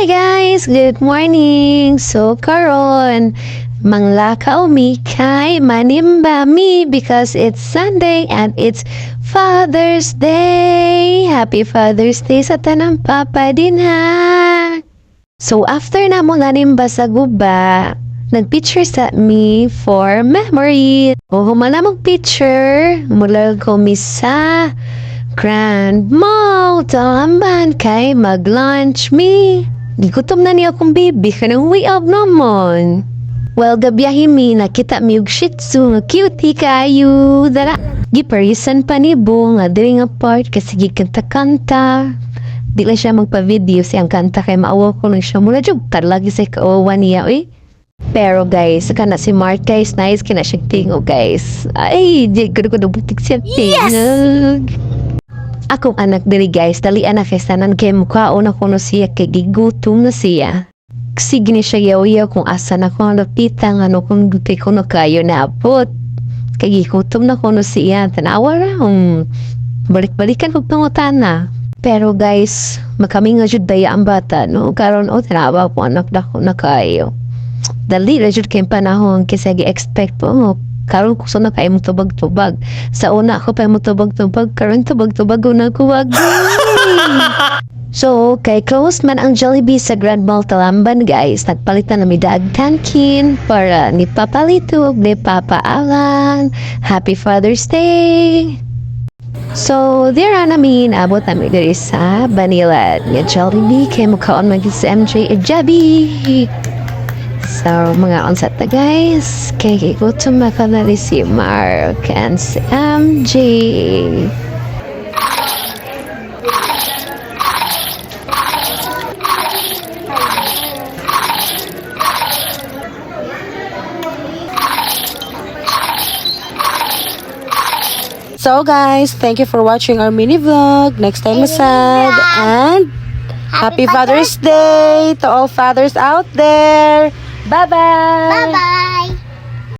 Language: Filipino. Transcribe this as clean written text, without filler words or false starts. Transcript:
Hi guys! Good morning! So karon, manglakaw mi kay manimba mi because it's Sunday and it's Father's Day! Happy Father's Day sa tanang papa din ha! So after na mo nanimba sa guba, nagpicture sa me for memory. O humana mong picture, mula ko mi sa Grand Mall, talamban kay mag-lunch me. Gigutom na niya akong baby, kanang way up naman. Well, gabiyahin mi, nakita mi og shih tzu, nga cutie kayo. Dara, giparisan pa ni Bo, nga diri nga part, kasi gikanta-kanta. Di lang siya magpa-video siyang kanta, kay maawa ko lang siya. Mula jog, lagi sa kawawa niya, eh. Pero guys, kana si Mark guys, nice kina siya tingo guys. Ay, di ko butik siya tingog. Akong anak diri guys, dali anak kay sanan kay mukhaon ako no siya kay gigutom na siya. Sige ni siya yaw kung asa na ko lapitan ano kung dute ko no kayo na apot. Kay gigutom na ko no siya, tanawa ra balik-balikan kog pangutana. Pero guys, makami nga jud daya ang bata no karon o tanawa ko anak dako na kayo. Dali ra jud kay panahon kasi gi-expect po karon ko na kay mo tubag-tubag. Sa una ako pa mo tubag-tubag, karon tubag-tubag na ko wag. So, kay close man ang Jollibee sa Grand Mall Talamban guys. Nagpalitan na mi daag tankin para ni papalito ni Papa Alan. Happy Father's Day! So, there na namin, abot namin diri sa Banilad. Nga Jollibee, kay mukhaon maging sa MJ Jabi. So, mga onsat na guys, kay ikutom makanali si Mark and si MJ. So guys, thank you for watching our mini vlog. Next time masad and Happy Father's Day to all fathers out there. Bye-bye. Bye-bye.